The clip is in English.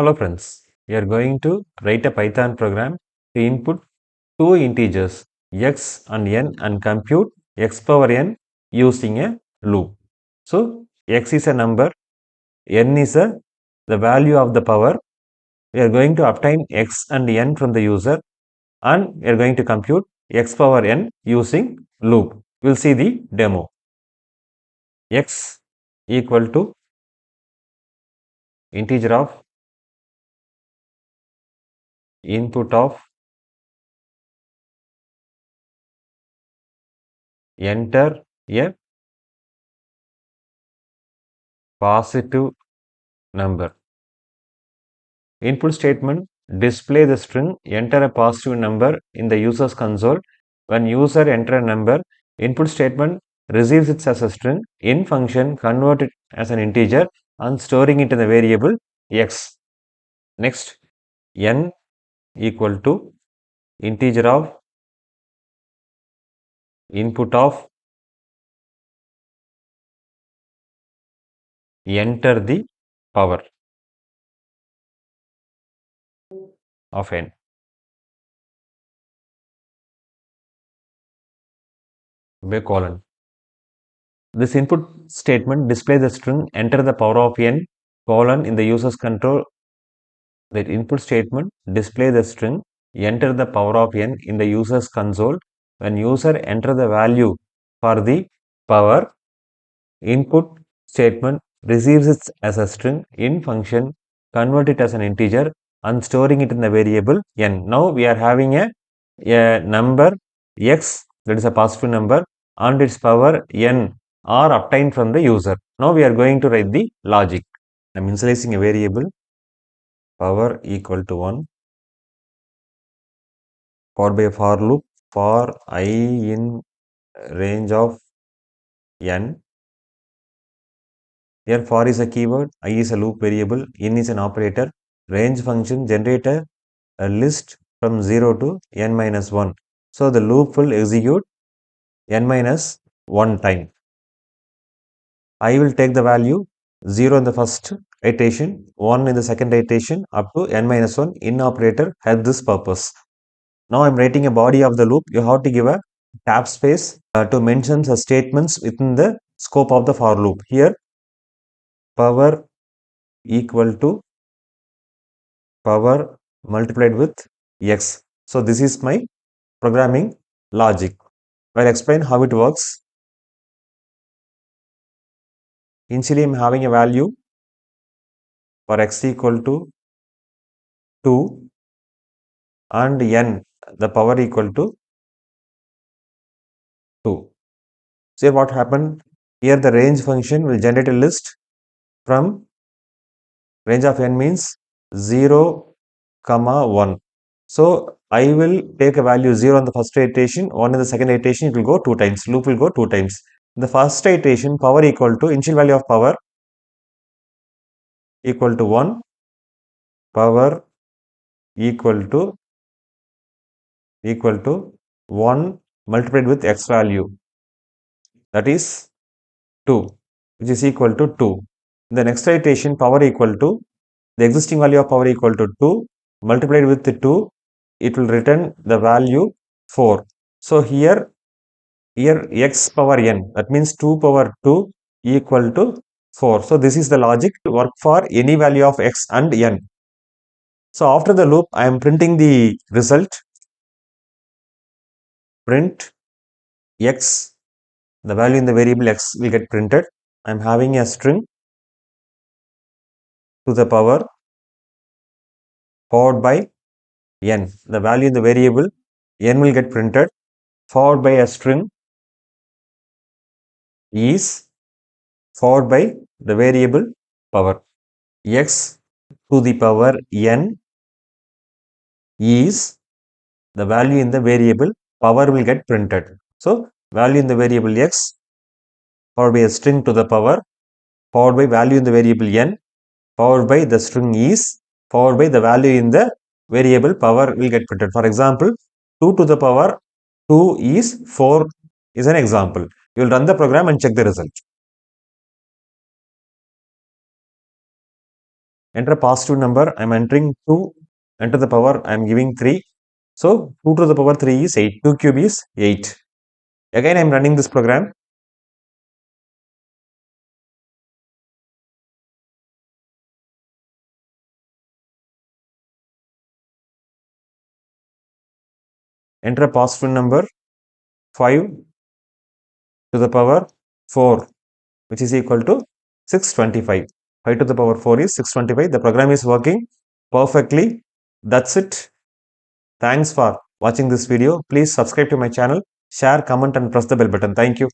Hello friends, we are going to write a Python program to input two integers x and n and compute x power n using a loop. So x is a number, n is the value of the power. We are going to obtain x and n from the user and we are going to compute x power n using loop. We will see the demo. X equal to integer of input of enter a positive number. Input statement display the string enter a positive number in the user's console. When user enter a number, input statement receives it as a string. In function convert it as an integer and storing it in the variable x. Next, n equal to integer of input of enter the power of n. By colon. This input statement displays the string enter the power of n colon in the user's control. That input statement display the string enter the power of n in the user's console. When user enter the value for the power, input statement receives it as a string. In function convert it as an integer and storing it in the variable n. Now we are having a number x, that is a positive number, and its power n are obtained from the user. Now we are going to write the logic. I am initializing a variable power equal to 1 for by a for loop for I in range of n. Here for is a keyword, I is a loop variable, n is an operator. Range function generate a list from 0 to n minus 1. So the loop will execute n minus 1 time. I will take the value 0 in the first iteration, 1 in the second iteration up to n minus 1. In operator has this purpose. Now I am writing a body of the loop. You have to give a tab space to mention the statements within the scope of the for loop. Here power equal to power multiplied with x. So this is my programming logic. I'll explain how it works. Initially I am having a value for x equal to 2 and n the power equal to 2. So what happened? Here the range function will generate a list from range of n means 0, comma 1. So I will take a value 0 on the first iteration, 1 in the second iteration, it will go 2 times, loop will go 2 times. In the first iteration, power equal to initial value of power equal to 1, power equal to 1 multiplied with x value, that is 2, which is equal to 2. In the next iteration, power equal to the existing value of power equal to 2 multiplied with the 2, it will return the value 4. So here x power n, that means 2 power 2 equal to 4. So this is the logic to work for any value of x and n. So after the loop, I am printing the result. Print x, the value in the variable x will get printed. I am having a string to the power followed by n. The value in the variable n will get printed, followed by a string is, followed by the variable power. X to the power n is the value in the variable power will get printed. So value in the variable x followed by a string to the power followed by value in the variable n followed by the string is followed by the value in the variable power will get printed. For example, 2 to the power 2 is 4 is an example. You will run the program and check the result. enter a positive number. I'm entering 2. Enter the power. I'm giving 3. So 2 to the power 3 is 8. 2 cube is 8. Again, I'm running this program. Enter a positive number 5 to the power 4, which is equal to 625. 5 to the power 4 is 625. The program is working perfectly. That's it. Thanks for watching this video. Please subscribe to my channel, share, comment, and press the bell button. Thank you.